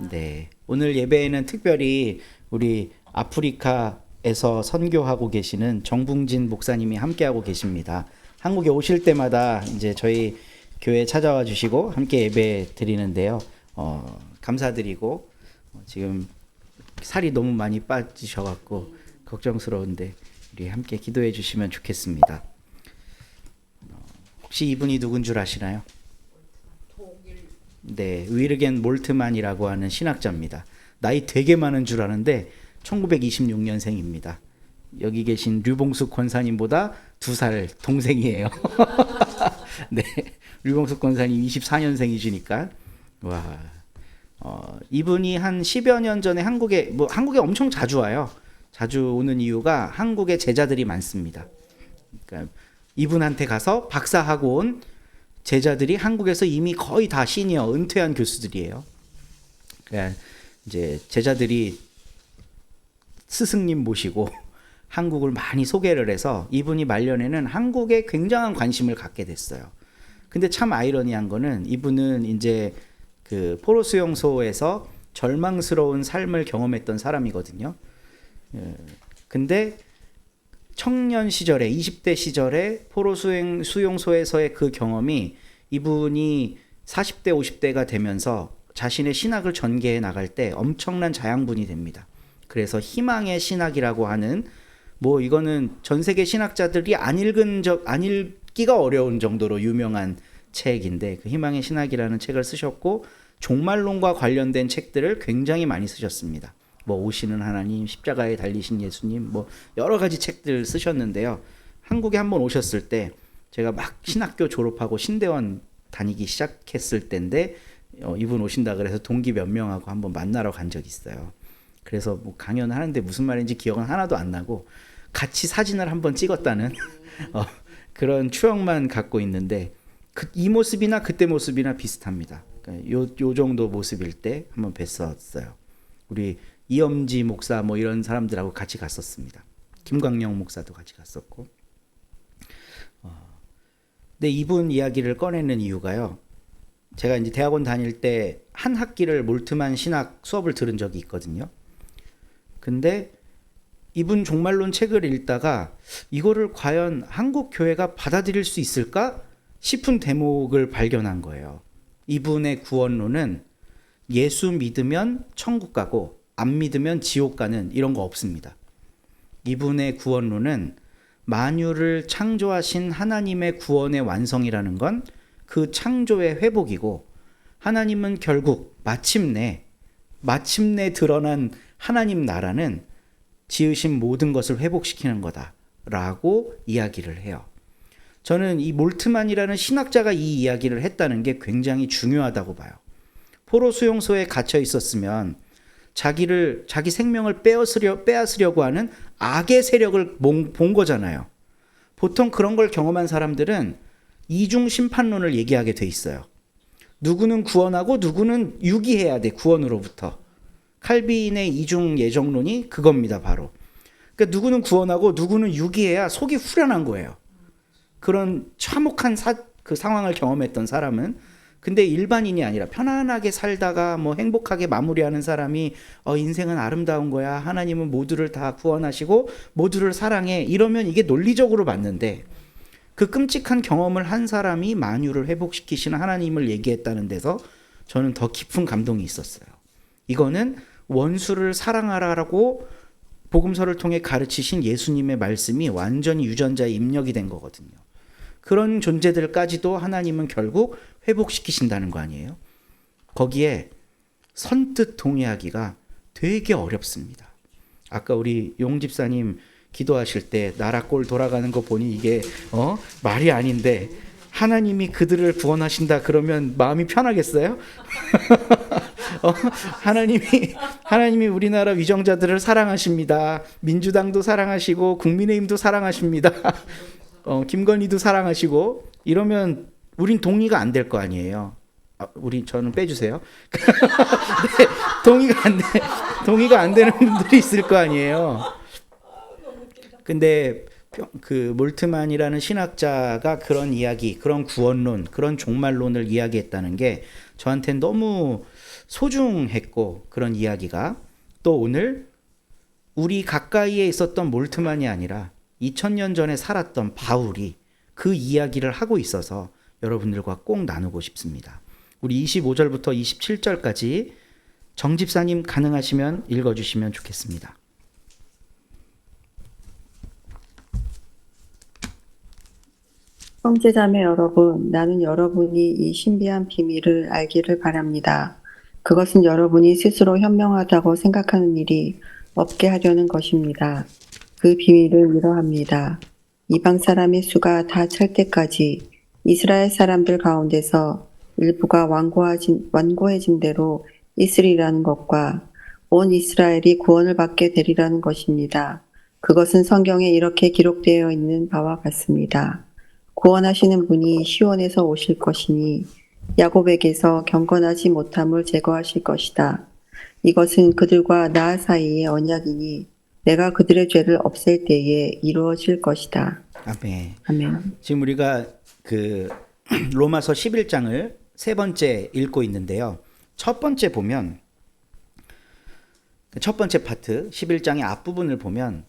네, 오늘 예배에는 특별히 우리 아프리카에서 선교하고 계시는 정붕진 목사님이 함께하고 계십니다. 한국에 오실 때마다 이제 저희 교회 찾아와 주시고 함께 예배 드리는데요. 감사드리고 지금 살이 너무 많이 빠지셔갖고 걱정스러운데 우리 함께 기도해 주시면 좋겠습니다. 혹시 이분이 누군 줄 아시나요? 네, 위르겐 몰트만이라고 하는 신학자입니다. 나이 되게 많은 줄 아는데 1926년생입니다. 여기 계신 류봉숙 권사님보다 2살 동생이에요. 네, 류봉숙 권사님 24년생이시니까 와, 이분이 한 10여 년 전에 한국에 엄청 자주 와요. 자주 오는 이유가 한국에 제자들이 많습니다. 그러니까 이분한테 가서 박사하고 온 제자들이 한국에서 이미 거의 다 시니어 은퇴한 교수들이에요. 그러니까 이제 제자들이 스승님 모시고 한국을 많이 소개를 해서 이분이 말년에는 한국에 굉장한 관심을 갖게 됐어요. 근데 참 아이러니한 거는 이분은 이제 그 포로 수용소에서 절망스러운 삶을 경험했던 사람이거든요. 근데 청년 시절에 20대 시절에 포로 수용소에서의 그 경험이 이분이 40대 50대가 되면서 자신의 신학을 전개해 나갈 때 엄청난 자양분이 됩니다. 그래서 희망의 신학이라고 하는 이거는 전 세계 신학자들이 안 읽기가 어려운 정도로 유명한 책인데 그 희망의 신학이라는 책을 쓰셨고 종말론과 관련된 책들을 굉장히 많이 쓰셨습니다. 오시는 하나님, 십자가에 달리신 예수님, 여러 가지 책들 쓰셨는데요. 한국에 한번 오셨을 때 제가 막 신학교 졸업하고 신대원 다니기 시작했을 때인데 이분 오신다 그래서 동기 몇 명하고 한번 만나러 간 적이 있어요. 그래서 강연을 하는데 무슨 말인지 기억은 하나도 안 나고 같이 사진을 한번 찍었다는 그런 추억만 갖고 있는데 이 모습이나 그때 모습이나 비슷합니다. 그러니까 요 정도 모습일 때 한번 뵀었어요. 우리 이엄지 목사 이런 사람들하고 같이 갔었습니다. 김광영 목사도 같이 갔었고. 근데 이분 이야기를 꺼내는 이유가요. 제가 이제 대학원 다닐 때 한 학기를 몰트만 신학 수업을 들은 적이 있거든요. 근데 이분 종말론 책을 읽다가 이거를 과연 한국 교회가 받아들일 수 있을까 싶은 대목을 발견한 거예요. 이분의 구원론은 예수 믿으면 천국 가고 안 믿으면 지옥 가는 이런 거 없습니다. 이분의 구원론은 만유를 창조하신 하나님의 구원의 완성이라는 건 그 창조의 회복이고 하나님은 결국 마침내 드러난 하나님 나라는 지으신 모든 것을 회복시키는 거다라고 이야기를 해요. 저는 이 몰트만이라는 신학자가 이 이야기를 했다는 게 굉장히 중요하다고 봐요. 포로 수용소에 갇혀 있었으면 자기 생명을 빼앗으려고 하는 악의 세력을 본 거잖아요. 보통 그런 걸 경험한 사람들은 이중 심판론을 얘기하게 돼 있어요. 누구는 구원하고 누구는 유기해야 돼, 구원으로부터. 칼빈의 이중 예정론이 그겁니다, 바로. 그러니까 누구는 구원하고 누구는 유기해야 속이 후련한 거예요. 그런 참혹한 그 상황을 경험했던 사람은. 근데 일반인이 아니라 편안하게 살다가 행복하게 마무리하는 사람이 인생은 아름다운 거야. 하나님은 모두를 다 구원하시고 모두를 사랑해. 이러면 이게 논리적으로 맞는데 그 끔찍한 경험을 한 사람이 만유를 회복시키시는 하나님을 얘기했다는 데서 저는 더 깊은 감동이 있었어요. 이거는 원수를 사랑하라고 복음서를 통해 가르치신 예수님의 말씀이 완전히 유전자에 입력이 된 거거든요. 그런 존재들까지도 하나님은 결국 회복시키신다는 거 아니에요? 거기에 선뜻 동의하기가 되게 어렵습니다. 아까 우리 용 집사님 기도하실 때 나라 꼴 돌아가는 거 보니 이게 말이 아닌데 하나님이 그들을 구원하신다 그러면 마음이 편하겠어요? 하나님이 우리나라 위정자들을 사랑하십니다. 민주당도 사랑하시고 국민의힘도 사랑하십니다. 김건희도 사랑하시고 이러면 우린 동의가 안 될 거 아니에요. 저는 빼주세요. 네, 동의가 안 되는 분들이 있을 거 아니에요. 근데 그 몰트만이라는 신학자가 그런 이야기, 그런 구원론, 그런 종말론을 이야기했다는 게 저한테는 너무 소중했고 그런 이야기가 또 오늘 우리 가까이에 있었던 몰트만이 아니라 2000년 전에 살았던 바울이 그 이야기를 하고 있어서 여러분들과 꼭 나누고 싶습니다. 우리 25절부터 27절까지 정 집사님 가능하시면 읽어주시면 좋겠습니다. 형제자매 여러분, 나는 여러분이 이 신비한 비밀을 알기를 바랍니다. 그것은 여러분이 스스로 현명하다고 생각하는 일이 없게 하려는 것입니다. 그 비밀은 이러합니다. 이방 사람의 수가 다 찰 때까지 이스라엘 사람들 가운데서 일부가 완고해진 대로 있으리라는 것과 온 이스라엘이 구원을 받게 되리라는 것입니다. 그것은 성경에 이렇게 기록되어 있는 바와 같습니다. 구원하시는 분이 시온에서 오실 것이니 야곱에게서 경건하지 못함을 제거하실 것이다. 이것은 그들과 나 사이의 언약이니 내가 그들의 죄를 없앨 때에 이루어질 것이다. 아멘. 아멘. 지금 우리가 그 로마서 11장을 세 번째 읽고 있는데요. 첫 번째 보면 첫 번째 파트 11장의 앞부분을 보면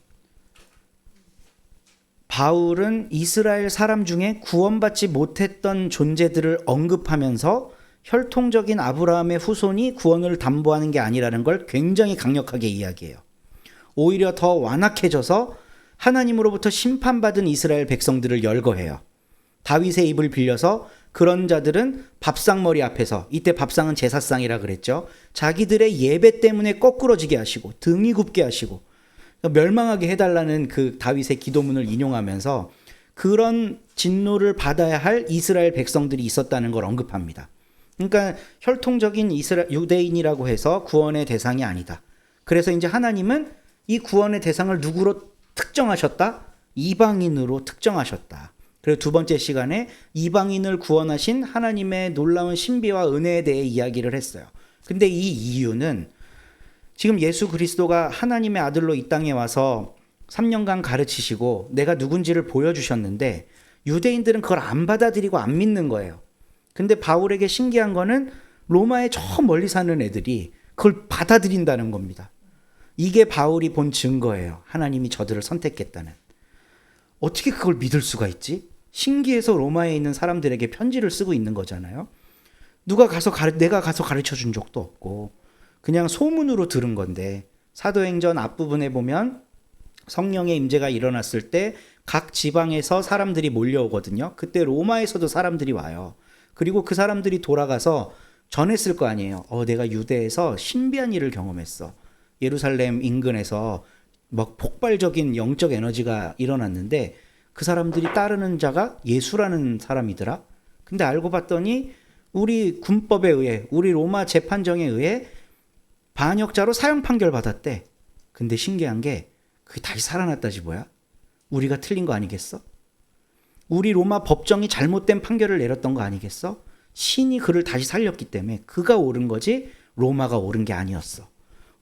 바울은 이스라엘 사람 중에 구원받지 못했던 존재들을 언급하면서 혈통적인 아브라함의 후손이 구원을 담보하는 게 아니라는 걸 굉장히 강력하게 이야기해요. 오히려 더 완악해져서 하나님으로부터 심판받은 이스라엘 백성들을 열거해요. 다윗의 입을 빌려서 그런 자들은 밥상머리 앞에서, 이때 밥상은 제사상이라 그랬죠. 자기들의 예배 때문에 거꾸러지게 하시고 등이 굽게 하시고 멸망하게 해달라는 그 다윗의 기도문을 인용하면서 그런 진노를 받아야 할 이스라엘 백성들이 있었다는 걸 언급합니다. 그러니까 혈통적인 유대인이라고 해서 구원의 대상이 아니다. 그래서 이제 하나님은 이 구원의 대상을 누구로 특정하셨다? 이방인으로 특정하셨다. 그리고 두 번째 시간에 이방인을 구원하신 하나님의 놀라운 신비와 은혜에 대해 이야기를 했어요. 근데 이 이유는 지금 예수 그리스도가 하나님의 아들로 이 땅에 와서 3년간 가르치시고 내가 누군지를 보여주셨는데 유대인들은 그걸 안 받아들이고 안 믿는 거예요. 근데 바울에게 신기한 거는 로마에 저 멀리 사는 애들이 그걸 받아들인다는 겁니다. 이게 바울이 본 증거예요. 하나님이 저들을 선택했다는. 어떻게 그걸 믿을 수가 있지? 신기해서 로마에 있는 사람들에게 편지를 쓰고 있는 거잖아요. 내가 가서 가르쳐 준 적도 없고 그냥 소문으로 들은 건데 사도행전 앞부분에 보면 성령의 임재가 일어났을 때 각 지방에서 사람들이 몰려오거든요. 그때 로마에서도 사람들이 와요. 그리고 그 사람들이 돌아가서 전했을 거 아니에요. 내가 유대에서 신비한 일을 경험했어. 예루살렘 인근에서 막 폭발적인 영적 에너지가 일어났는데 그 사람들이 따르는 자가 예수라는 사람이더라. 근데 알고 봤더니 우리 군법에 의해, 우리 로마 재판정에 의해 반역자로 사형 판결 받았대. 근데 신기한 게 그게 다시 살아났다지 뭐야? 우리가 틀린 거 아니겠어? 우리 로마 법정이 잘못된 판결을 내렸던 거 아니겠어? 신이 그를 다시 살렸기 때문에 그가 옳은 거지 로마가 옳은 게 아니었어.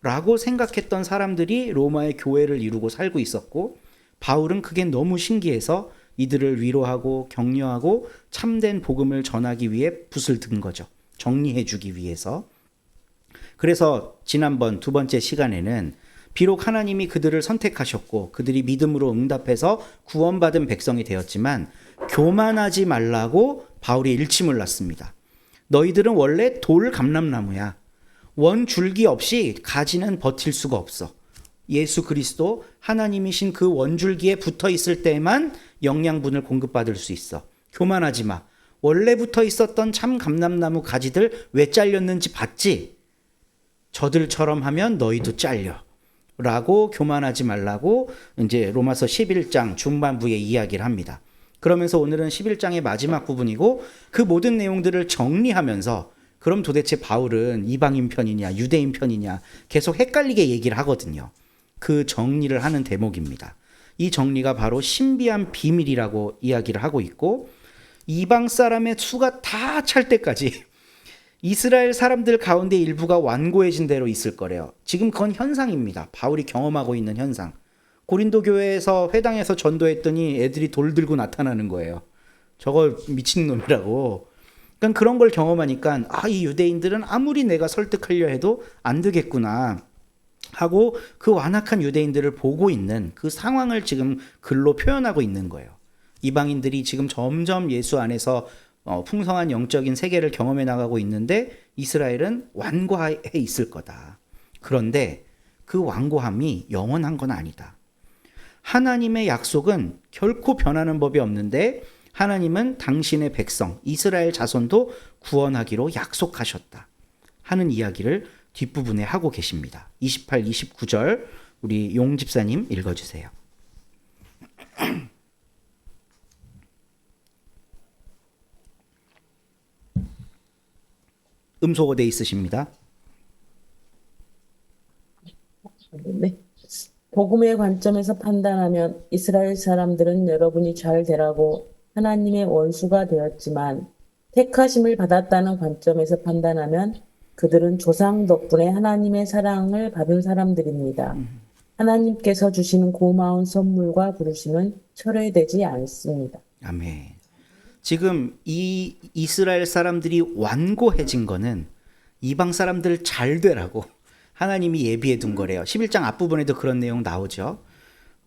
라고 생각했던 사람들이 로마의 교회를 이루고 살고 있었고 바울은 그게 너무 신기해서 이들을 위로하고 격려하고 참된 복음을 전하기 위해 붓을 든 거죠. 정리해 주기 위해서. 그래서 지난번 두 번째 시간에는 비록 하나님이 그들을 선택하셨고 그들이 믿음으로 응답해서 구원받은 백성이 되었지만 교만하지 말라고 바울이 일침을 놨습니다. 너희들은 원래 돌 감람나무야. 원 줄기 없이 가지는 버틸 수가 없어. 예수 그리스도 하나님이신 그 원줄기에 붙어 있을 때만 영양분을 공급받을 수 있어. 교만하지 마. 원래 붙어 있었던 참 감람나무 가지들 왜 잘렸는지 봤지? 저들처럼 하면 너희도 잘려. 라고 교만하지 말라고 이제 로마서 11장 중반부에 이야기를 합니다. 그러면서 오늘은 11장의 마지막 부분이고 그 모든 내용들을 정리하면서 그럼 도대체 바울은 이방인 편이냐 유대인 편이냐 계속 헷갈리게 얘기를 하거든요. 그 정리를 하는 대목입니다. 이 정리가 바로 신비한 비밀이라고 이야기를 하고 있고 이방 사람의 수가 다 찰 때까지 이스라엘 사람들 가운데 일부가 완고해진 대로 있을 거래요. 지금 그건 현상입니다. 바울이 경험하고 있는 현상. 고린도 교회에서 회당에서 전도했더니 애들이 돌 들고 나타나는 거예요. 저거 미친놈이라고. 그러니까 그런 걸 경험하니까 이 유대인들은 아무리 내가 설득하려 해도 안 되겠구나 하고 그 완악한 유대인들을 보고 있는 그 상황을 지금 글로 표현하고 있는 거예요. 이방인들이 지금 점점 예수 안에서 풍성한 영적인 세계를 경험해 나가고 있는데 이스라엘은 완고해 있을 거다. 그런데 그 완고함이 영원한 건 아니다. 하나님의 약속은 결코 변하는 법이 없는데 하나님은 당신의 백성 이스라엘 자손도 구원하기로 약속하셨다 하는 이야기를 뒷부분에 하고 계십니다. 28, 29절 우리 용 집사님 읽어주세요. 음소거돼 있으십니다. 네. 복음의 관점에서 판단하면 이스라엘 사람들은 여러분이 잘 되라고 하나님의 원수가 되었지만 택하심을 받았다는 관점에서 판단하면 그들은 조상 덕분에 하나님의 사랑을 받은 사람들입니다. 하나님께서 주시는 고마운 선물과 부르심은 철회되지 않습니다. 아멘. 지금 이 이스라엘 사람들이 완고해진 거는 이방 사람들 잘 되라고 하나님이 예비해 둔 거래요. 11장 앞부분에도 그런 내용 나오죠.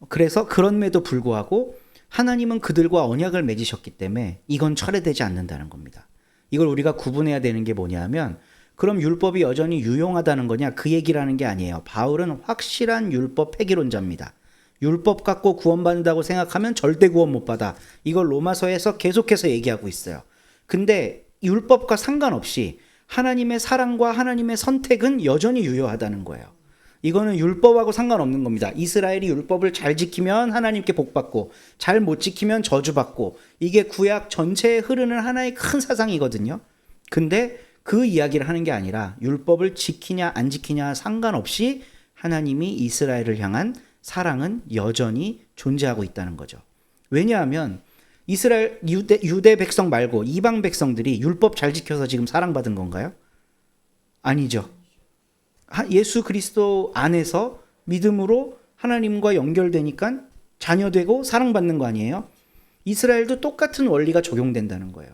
그래서 그럼에도 불구하고 하나님은 그들과 언약을 맺으셨기 때문에 이건 철회되지 않는다는 겁니다. 이걸 우리가 구분해야 되는 게 뭐냐면 그럼 율법이 여전히 유용하다는 거냐 그 얘기를 하는 게 아니에요. 바울은 확실한 율법 폐기론자입니다. 율법 갖고 구원받는다고 생각하면 절대 구원 못 받아. 이걸 로마서에서 계속해서 얘기하고 있어요. 근데 율법과 상관없이 하나님의 사랑과 하나님의 선택은 여전히 유효하다는 거예요. 이거는 율법하고 상관없는 겁니다. 이스라엘이 율법을 잘 지키면 하나님께 복받고 잘 못 지키면 저주받고 이게 구약 전체에 흐르는 하나의 큰 사상이거든요. 근데 그 이야기를 하는 게 아니라 율법을 지키냐 안 지키냐 상관없이 하나님이 이스라엘을 향한 사랑은 여전히 존재하고 있다는 거죠. 왜냐하면 이스라엘 유대 백성 말고 이방 백성들이 율법 잘 지켜서 지금 사랑받은 건가요? 아니죠. 예수 그리스도 안에서 믿음으로 하나님과 연결되니까 자녀되고 사랑받는 거 아니에요? 이스라엘도 똑같은 원리가 적용된다는 거예요.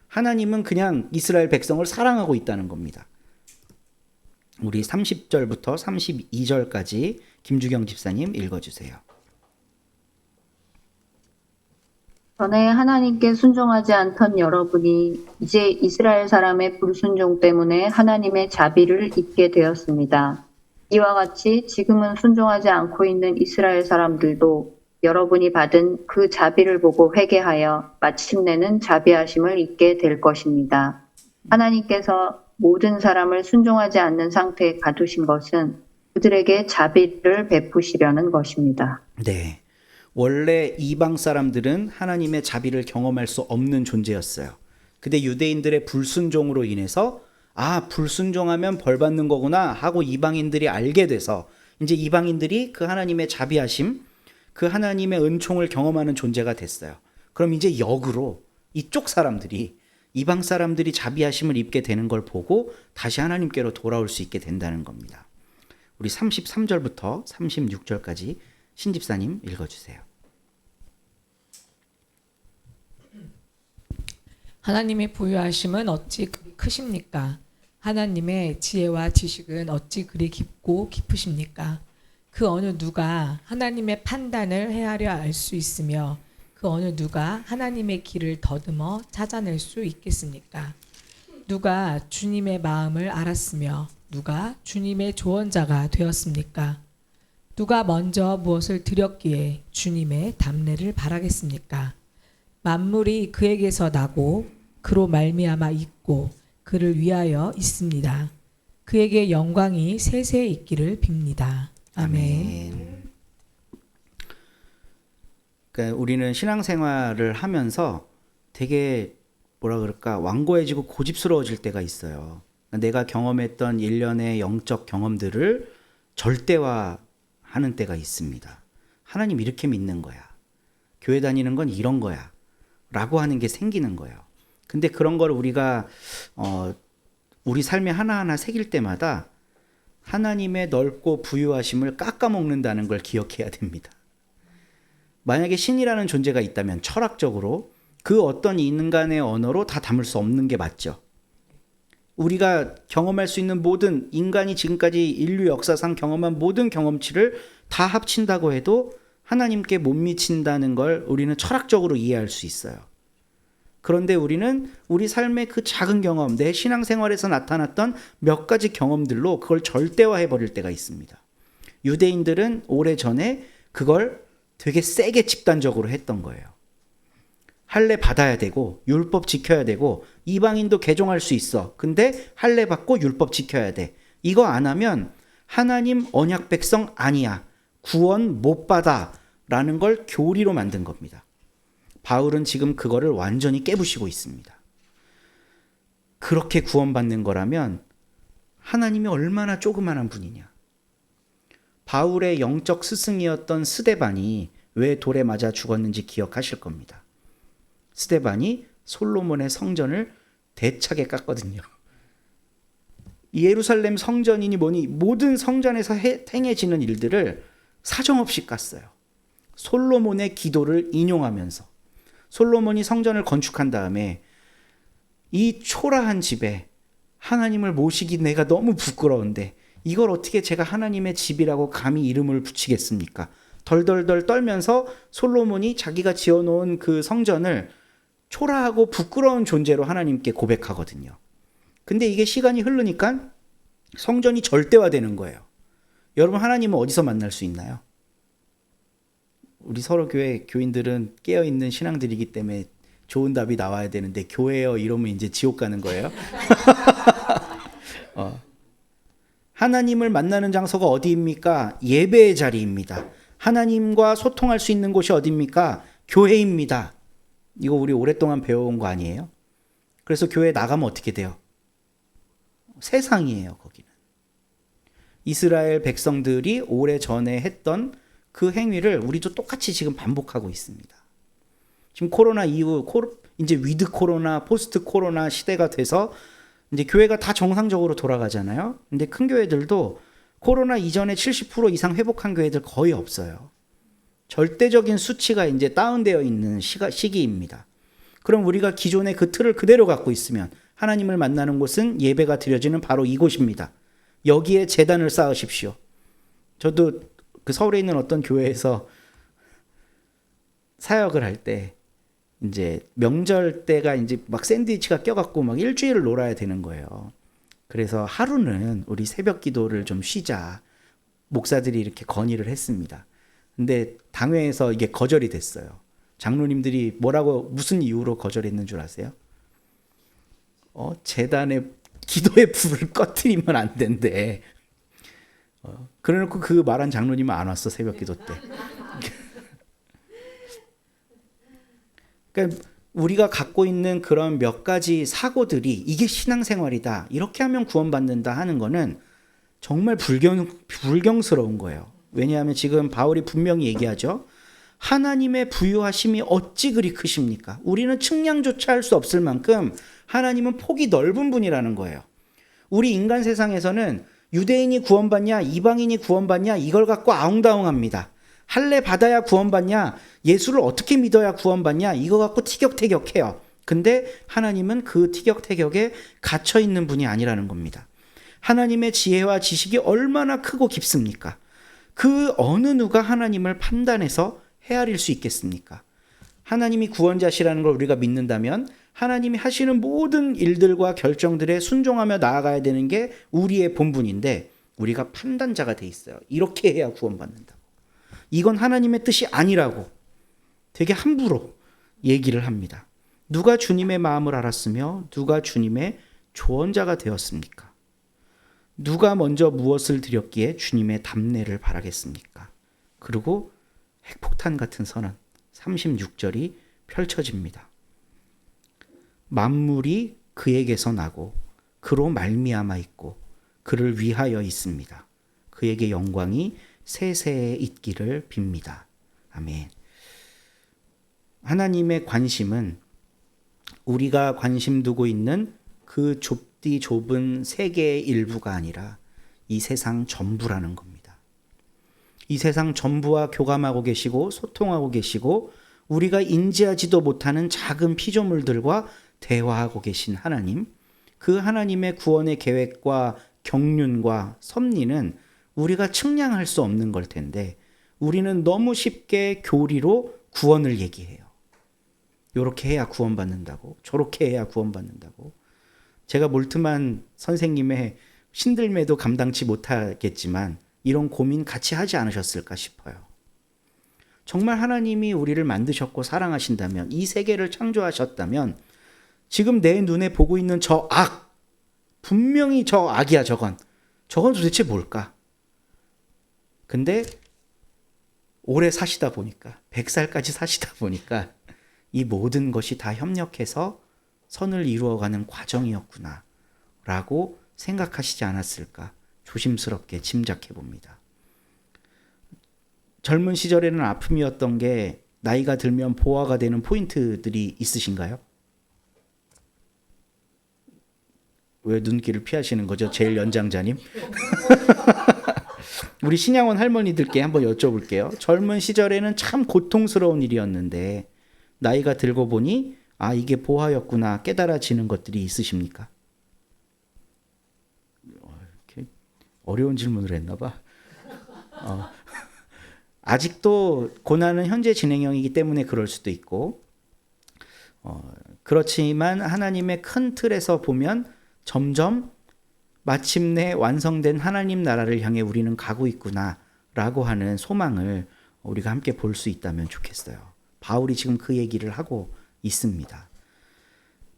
하나님은 그냥 이스라엘 백성을 사랑하고 있다는 겁니다. 우리 30절부터 32절까지 김주경 집사님 읽어주세요. 전에 하나님께 순종하지 않던 여러분이 이제 이스라엘 사람의 불순종 때문에 하나님의 자비를 입게 되었습니다. 이와 같이 지금은 순종하지 않고 있는 이스라엘 사람들도 여러분이 받은 그 자비를 보고 회개하여 마침내는 자비하심을 입게 될 것입니다. 하나님께서 모든 사람을 순종하지 않는 상태에 가두신 것은 그들에게 자비를 베푸시려는 것입니다. 네. 원래 이방 사람들은 하나님의 자비를 경험할 수 없는 존재였어요. 근데 유대인들의 불순종으로 인해서 불순종하면 벌 받는 거구나 하고 이방인들이 알게 돼서 이제 이방인들이 그 하나님의 자비하심, 그 하나님의 은총을 경험하는 존재가 됐어요. 그럼 이제 역으로 이쪽 사람들이 이방 사람들이 자비하심을 입게 되는 걸 보고 다시 하나님께로 돌아올 수 있게 된다는 겁니다. 우리 33절부터 36절까지 신집사님 읽어주세요. 하나님의 부유하심은 어찌 그리 크십니까? 하나님의 지혜와 지식은 어찌 그리 깊고 깊으십니까? 그 어느 누가 하나님의 판단을 헤아려 알 수 있으며 그 어느 누가 하나님의 길을 더듬어 찾아낼 수 있겠습니까? 누가 주님의 마음을 알았으며 누가 주님의 조언자가 되었습니까? 누가 먼저 무엇을 드렸기에 주님의 답례를 바라겠습니까? 만물이 그에게서 나고 그로 말미암아 있고 그를 위하여 있습니다. 그에게 영광이 세세 있기를 빕니다. 아멘. 그러니까 우리는 신앙생활을 하면서 되게 완고해지고 고집스러워질 때가 있어요. 그러니까 내가 경험했던 일련의 영적 경험들을 절대화하는 때가 있습니다. 하나님 이렇게 믿는 거야. 교회 다니는 건 이런 거야. 라고 하는 게 생기는 거예요. 근데 그런 걸 우리가 우리 삶에 하나하나 새길 때마다 하나님의 넓고 부유하심을 깎아먹는다는 걸 기억해야 됩니다. 만약에 신이라는 존재가 있다면 철학적으로 그 어떤 인간의 언어로 다 담을 수 없는 게 맞죠. 우리가 경험할 수 있는 모든, 인간이 지금까지 인류 역사상 경험한 모든 경험치를 다 합친다고 해도 하나님께 못 미친다는 걸 우리는 철학적으로 이해할 수 있어요. 그런데 우리는 우리 삶의 그 작은 경험, 내 신앙생활에서 나타났던 몇 가지 경험들로 그걸 절대화해 버릴 때가 있습니다. 유대인들은 오래전에 그걸 되게 세게 집단적으로 했던 거예요. 할례 받아야 되고 율법 지켜야 되고 이방인도 개종할 수 있어. 근데 할례 받고 율법 지켜야 돼. 이거 안 하면 하나님 언약 백성 아니야. 구원 못 받아. 라는 걸 교리로 만든 겁니다. 바울은 지금 그거를 완전히 깨부시고 있습니다. 그렇게 구원받는 거라면 하나님이 얼마나 조그만한 분이냐. 바울의 영적 스승이었던 스데반이 왜 돌에 맞아 죽었는지 기억하실 겁니다. 스데반이 솔로몬의 성전을 대차게 깠거든요. 예루살렘 성전이니 뭐니 모든 성전에서 행해지는 일들을 사정없이 깠어요. 솔로몬의 기도를 인용하면서. 솔로몬이 성전을 건축한 다음에 이 초라한 집에 하나님을 모시기 내가 너무 부끄러운데 이걸 어떻게 제가 하나님의 집이라고 감히 이름을 붙이겠습니까? 덜덜덜 떨면서 솔로몬이 자기가 지어놓은 그 성전을 초라하고 부끄러운 존재로 하나님께 고백하거든요. 근데 이게 시간이 흐르니까 성전이 절대화되는 거예요. 여러분, 하나님은 어디서 만날 수 있나요? 우리 서로 교회 교인들은 깨어있는 신앙들이기 때문에 좋은 답이 나와야 되는데 교회요 이러면 이제 지옥 가는 거예요. 하나님을 만나는 장소가 어디입니까? 예배의 자리입니다. 하나님과 소통할 수 있는 곳이 어디입니까? 교회입니다. 이거 우리 오랫동안 배워온 거 아니에요? 그래서 교회 나가면 어떻게 돼요? 세상이에요, 거기는. 이스라엘 백성들이 오래전에 했던 그 행위를 우리도 똑같이 지금 반복하고 있습니다. 지금 코로나 이후 이제 위드 코로나, 포스트 코로나 시대가 돼서 이제 교회가 다 정상적으로 돌아가잖아요. 근데 큰 교회들도 코로나 이전에 70% 이상 회복한 교회들 거의 없어요. 절대적인 수치가 이제 다운되어 있는 시기입니다. 그럼 우리가 기존의 그 틀을 그대로 갖고 있으면 하나님을 만나는 곳은 예배가 드려지는 바로 이곳입니다. 여기에 제단을 쌓으십시오. 저도 그 서울에 있는 어떤 교회에서 사역을 할 때 이제 명절 때가 이제 막 샌드위치가 껴갖고 막 일주일을 놀아야 되는 거예요. 그래서 하루는 우리 새벽 기도를 좀 쉬자. 목사들이 이렇게 건의를 했습니다. 근데 당회에서 이게 거절이 됐어요. 장로님들이 뭐라고 무슨 이유로 거절했는 줄 아세요? 제단에 기도의 불을 꺼뜨리면 안 된대. 그래놓고 그 말한 장로님은 안 왔어, 새벽 기도 때. 그러니까 우리가 갖고 있는 그런 몇 가지 사고들이 이게 신앙생활이다, 이렇게 하면 구원받는다 하는 거는 정말 불경스러운 거예요. 왜냐하면 지금 바울이 분명히 얘기하죠. 하나님의 부유하심이 어찌 그리 크십니까? 우리는 측량조차 할 수 없을 만큼 하나님은 폭이 넓은 분이라는 거예요. 우리 인간 세상에서는 유대인이 구원받냐, 이방인이 구원받냐, 이걸 갖고 아웅다웅합니다. 할례 받아야 구원받냐, 예수를 어떻게 믿어야 구원받냐, 이거 갖고 티격태격해요. 근데 하나님은 그 티격태격에 갇혀있는 분이 아니라는 겁니다. 하나님의 지혜와 지식이 얼마나 크고 깊습니까? 그 어느 누가 하나님을 판단해서 헤아릴 수 있겠습니까? 하나님이 구원자시라는 걸 우리가 믿는다면 하나님이 하시는 모든 일들과 결정들에 순종하며 나아가야 되는 게 우리의 본분인데 우리가 판단자가 돼 있어요. 이렇게 해야 구원받는다고. 이건 하나님의 뜻이 아니라고 되게 함부로 얘기를 합니다. 누가 주님의 마음을 알았으며 누가 주님의 조언자가 되었습니까? 누가 먼저 무엇을 드렸기에 주님의 답례를 바라겠습니까? 그리고 핵폭탄 같은 선언 36절이 펼쳐집니다. 만물이 그에게서 나고 그로 말미암아 있고 그를 위하여 있습니다. 그에게 영광이 세세에 있기를 빕니다. 아멘. 하나님의 관심은 우리가 관심 두고 있는 그 좁디 좁은 세계의 일부가 아니라 이 세상 전부라는 겁니다. 이 세상 전부와 교감하고 계시고 소통하고 계시고 우리가 인지하지도 못하는 작은 피조물들과 대화하고 계신 하나님, 그 하나님의 구원의 계획과 경륜과 섭리는 우리가 측량할 수 없는 걸 텐데 우리는 너무 쉽게 교리로 구원을 얘기해요. 요렇게 해야 구원받는다고, 저렇게 해야 구원받는다고. 제가 몰트만 선생님의 신들매도 감당치 못하겠지만 이런 고민 같이 하지 않으셨을까 싶어요. 정말 하나님이 우리를 만드셨고 사랑하신다면, 이 세계를 창조하셨다면 지금 내 눈에 보고 있는 저 악, 분명히 저 악이야. 저건 도대체 뭘까? 근데 오래 사시다 보니까, 100살까지 사시다 보니까 이 모든 것이 다 협력해서 선을 이루어가는 과정이었구나 라고 생각하시지 않았을까 조심스럽게 짐작해 봅니다. 젊은 시절에는 아픔이었던 게 나이가 들면 보화가 되는 포인트들이 있으신가요? 왜 눈길을 피하시는 거죠? 제일 연장자님. 우리 신양원 할머니들께 한번 여쭤볼게요. 젊은 시절에는 참 고통스러운 일이었는데 나이가 들고 보니 아, 이게 보화였구나 깨달아지는 것들이 있으십니까? 이렇게 어려운 질문을 했나 봐. 아직도 고난은 현재 진행형이기 때문에 그럴 수도 있고, 그렇지만 하나님의 큰 틀에서 보면 점점 마침내 완성된 하나님 나라를 향해 우리는 가고 있구나라고 하는 소망을 우리가 함께 볼 수 있다면 좋겠어요. 바울이 지금 그 얘기를 하고 있습니다.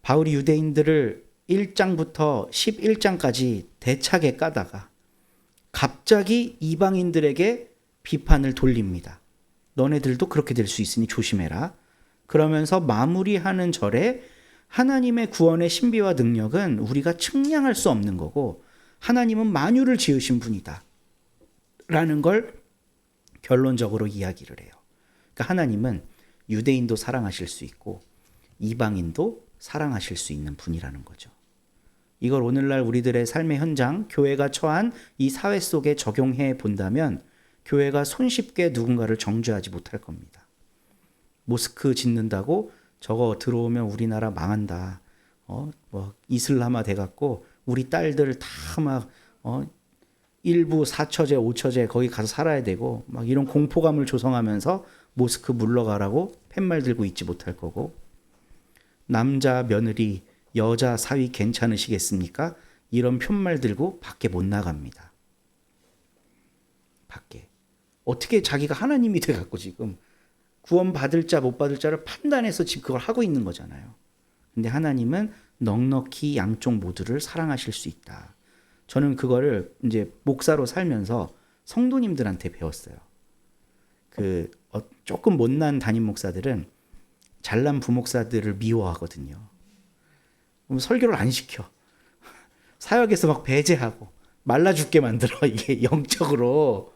바울이 유대인들을 1장부터 11장까지 대차게 까다가 갑자기 이방인들에게 비판을 돌립니다. 너네들도 그렇게 될 수 있으니 조심해라. 그러면서 마무리하는 절에 하나님의 구원의 신비와 능력은 우리가 측량할 수 없는 거고 하나님은 만유를 지으신 분이다 라는 걸 결론적으로 이야기를 해요. 그러니까 하나님은 유대인도 사랑하실 수 있고 이방인도 사랑하실 수 있는 분이라는 거죠. 이걸 오늘날 우리들의 삶의 현장, 교회가 처한 이 사회 속에 적용해 본다면 교회가 손쉽게 누군가를 정죄하지 못할 겁니다. 모스크 짓는다고 저거 들어오면 우리나라 망한다. 이슬람화 돼갖고 우리 딸들 다 막 일부 4처제, 5처제 거기 가서 살아야 되고 막 이런 공포감을 조성하면서 모스크 물러가라고 팻말 들고 있지 못할 거고, 남자 며느리 여자 사위 괜찮으시겠습니까? 이런 푯말 들고 밖에 못 나갑니다. 밖에. 어떻게 자기가 하나님이 돼갖고 지금 구원받을 자 못 받을 자를 판단해서 지금 그걸 하고 있는 거잖아요. 근데 하나님은 넉넉히 양쪽 모두를 사랑하실 수 있다. 저는 그거를 이제 목사로 살면서 성도님들한테 배웠어요. 조금 못난 담임 목사들은 잘난 부목사들을 미워하거든요. 그럼 설교를 안 시켜. 사역에서 막 배제하고 말라 죽게 만들어, 이게 영적으로.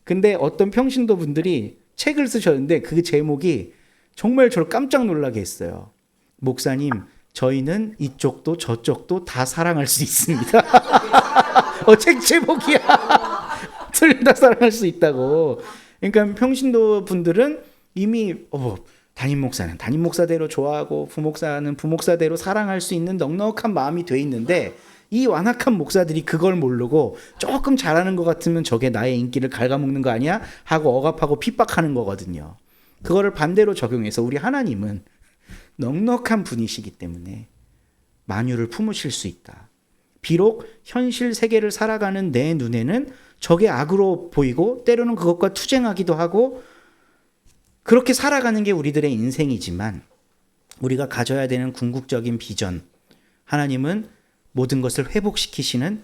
근데 어떤 평신도 분들이 책을 쓰셨는데 그 제목이 정말 저를 깜짝 놀라게 했어요. 목사님, 저희는 이쪽도 저쪽도 다 사랑할 수 있습니다. 책 제목이야. 둘 다 사랑할 수 있다고. 그러니까 평신도 분들은 이미 담임 목사는 담임 목사대로 좋아하고 부목사는 부목사대로 사랑할 수 있는 넉넉한 마음이 돼 있는데, 이 완악한 목사들이 그걸 모르고 조금 잘하는 것 같으면 저게 나의 인기를 갉아먹는 거 아니야? 하고 억압하고 핍박하는 거거든요. 그거를 반대로 적용해서 우리 하나님은 넉넉한 분이시기 때문에 만유를 품으실 수 있다. 비록 현실 세계를 살아가는 내 눈에는 저게 악으로 보이고 때로는 그것과 투쟁하기도 하고 그렇게 살아가는 게 우리들의 인생이지만, 우리가 가져야 되는 궁극적인 비전, 하나님은 모든 것을 회복시키시는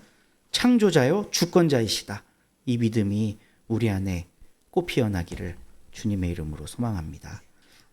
창조자요 주권자이시다. 이 믿음이 우리 안에 꽃 피어나기를 주님의 이름으로 소망합니다.